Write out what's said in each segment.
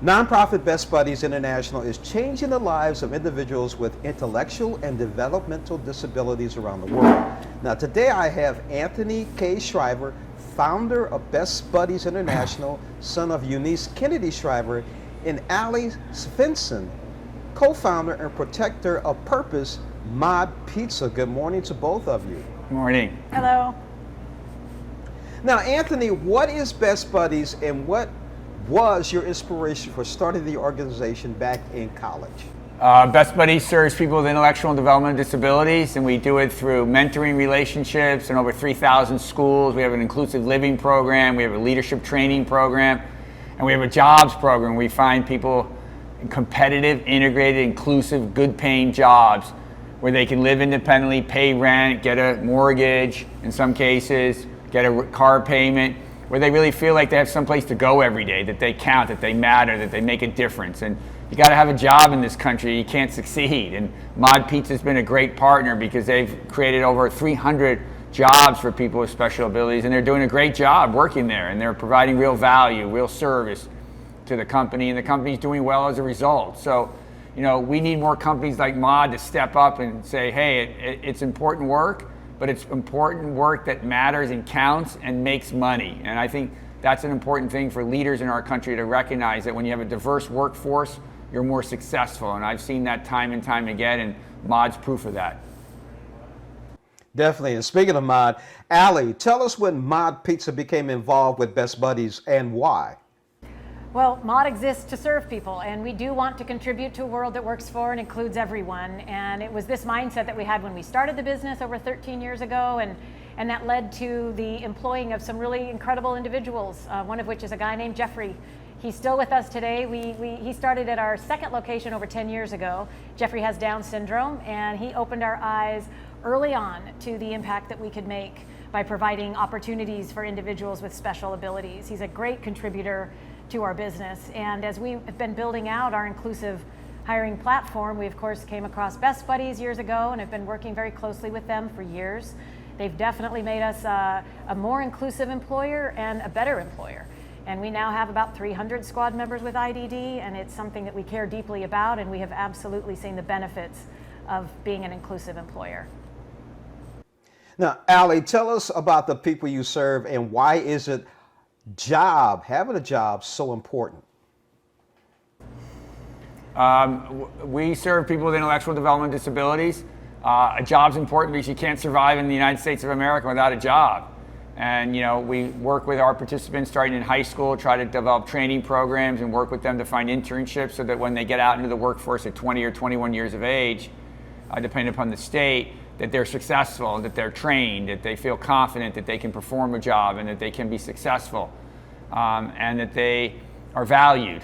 Nonprofit Best Buddies International is changing the lives of individuals with intellectual and developmental disabilities around the world. Now today I have Anthony K. Shriver, founder of Best Buddies International, son of Eunice Kennedy Shriver, and Ali SVENSON, co-founder and protector of Purpose Mod Pizza. Good morning to both of you. Good morning. Hello. Now Anthony, what is Best Buddies and what was your inspiration for starting the organization back in college? Best Buddies serves people with intellectual and developmental disabilities, and we do it through mentoring relationships in over 3,000 schools. We have an inclusive living program, we have a leadership training program, and we have a jobs program. We find people in competitive, integrated, inclusive, good paying jobs where they can live independently, pay rent, get a mortgage in some cases, get a car payment, where they really feel like they have someplace to go every day, that they count, that they matter, that they make a difference. And you gotta have a job in this country, you can't succeed. And Mod Pizza's been a great partner because they've created over 300 jobs for people with special abilities, and they're doing a great job working there, and they're providing real value, real service to the company, and the company's doing well as a result. So, you know, we need more companies like Mod to step up and say, hey, it's important work, but it's important work that matters and counts and makes money. And I think that's an important thing for leaders in our country to recognize, that when you have a diverse workforce, you're more successful. And I've seen that time and time again, and Mod's proof of that. Definitely. And speaking of Mod, Ali, tell us when Mod Pizza became involved with Best Buddies and why. Well, Mod exists to serve people, and we do want to contribute to a world that works for and includes everyone. And it was this mindset that we had when we started the business over 13 years ago, and that led to the employing of some really incredible individuals, one of which is a guy named Jeffrey. He's still with us today. He started at our second location over 10 years ago. Jeffrey has Down syndrome, and he opened our eyes early on to the impact that we could make by providing opportunities for individuals with special abilities. He's a great contributor to our business. And as we have been building out our inclusive hiring platform, we of course came across Best Buddies years ago and have been working very closely with them for years. They've definitely made us a more inclusive employer and a better employer. And we now have about 300 squad members with IDD, and it's something that we care deeply about, and we have absolutely seen the benefits of being an inclusive employer. Now, Ali, tell us about the people you serve and why is it having a job so important? We serve people with intellectual developmental disabilities. A job's important because you can't survive in the United States of America without a job. And you know, we work with our participants starting in high school, try to develop training programs and work with them to find internships so that when they get out into the workforce at 20 or 21 years of age, depending upon the state, that they're successful, that they're trained, that they feel confident that they can perform a job and that they can be successful, and that they are valued.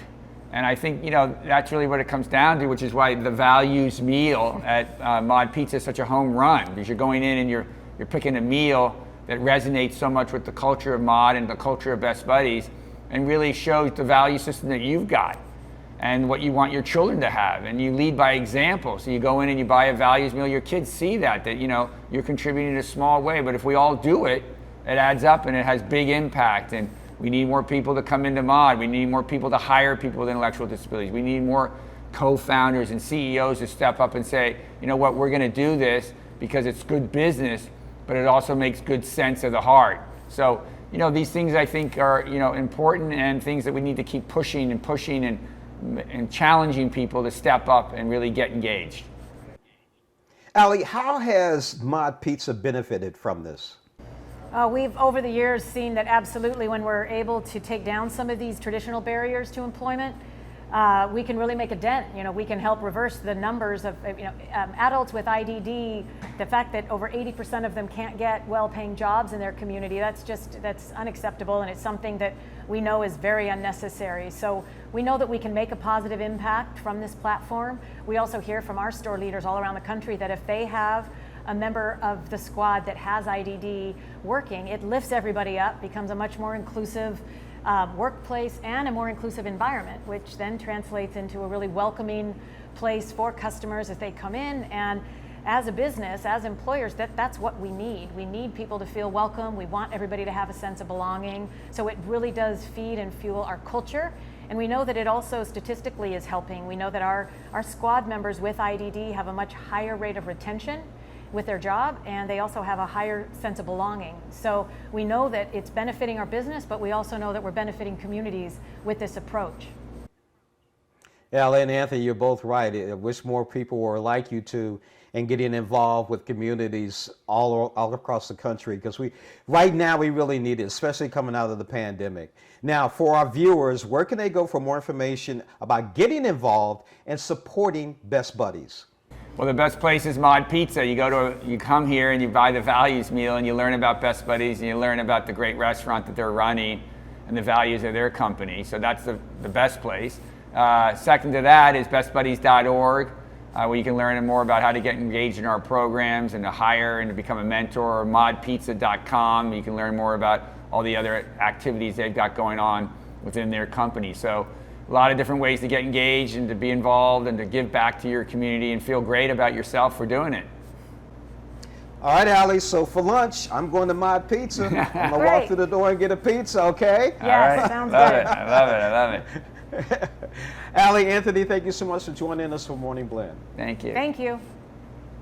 And I think, you know, that's really what it comes down to, which is why the values meal at Mod Pizza is such a home run, because you're going in and you're picking a meal that resonates so much with the culture of Mod and the culture of Best Buddies, and really shows the value system that you've got and what you want your children to have, and you lead by example. So you go in and you buy a values meal, your kids see that you know, you're contributing in a small way, but if we all do it, it adds up and it has big impact. And we need more people to come into Mod. We need more people to hire people with intellectual disabilities. We need more co-founders and CEOs to step up and say, you know what, we're gonna do this because it's good business, but it also makes good sense of the heart. So, you know, these things I think are, you know, important, and things that we need to keep pushing and challenging people to step up and really get engaged. Ali, how has Mod Pizza benefited from this? We've over the years seen that absolutely when we're able to take down some of these traditional barriers to employment, we can really make a dent. You know, we can help reverse the numbers of adults with IDD. The fact that over 80% of them can't get well-paying jobs in their community, that's unacceptable, and it's something that we know is very unnecessary. So we know that we can make a positive impact from this platform. We also hear from our store leaders all around the country that if they have a member of the squad that has IDD working, it lifts everybody up, becomes a much more inclusive workplace and a more inclusive environment, which then translates into a really welcoming place for customers as they come in. And as a business, as employers, that's what we need. We need people to feel welcome. We want everybody to have a sense of belonging. So it really does feed and fuel our culture. And we know that it also statistically is helping. We know that our squad members with IDD have a much higher rate of retention with their job, and they also have a higher sense of belonging. So we know that it's benefiting our business, but we also know that we're benefiting communities with this approach. Yeah, and Anthony, you're both right. I wish more people were like you two and getting involved with communities all across the country, because right now we really need it, especially coming out of the pandemic. Now, for our viewers, where can they go for more information about getting involved and supporting Best Buddies? Well, the best place is Mod Pizza. You come here and you buy the values meal and you learn about Best Buddies and you learn about the great restaurant that they're running and the values of their company. So that's the best place. Second to that is bestbuddies.org, where you can learn more about how to get engaged in our programs and to hire and to become a mentor, or modpizza.com. You can learn more about all the other activities they've got going on within their company. So a lot of different ways to get engaged and to be involved and to give back to your community and feel great about yourself for doing it. All right, Allie, so for lunch, I'm going to Mod Pizza. I'm going to walk through the door and get a pizza, okay? Yes, All right. sounds Love good. it. I love it. Allie, Anthony, thank you so much for joining us for Morning Blend. Thank you. Thank you.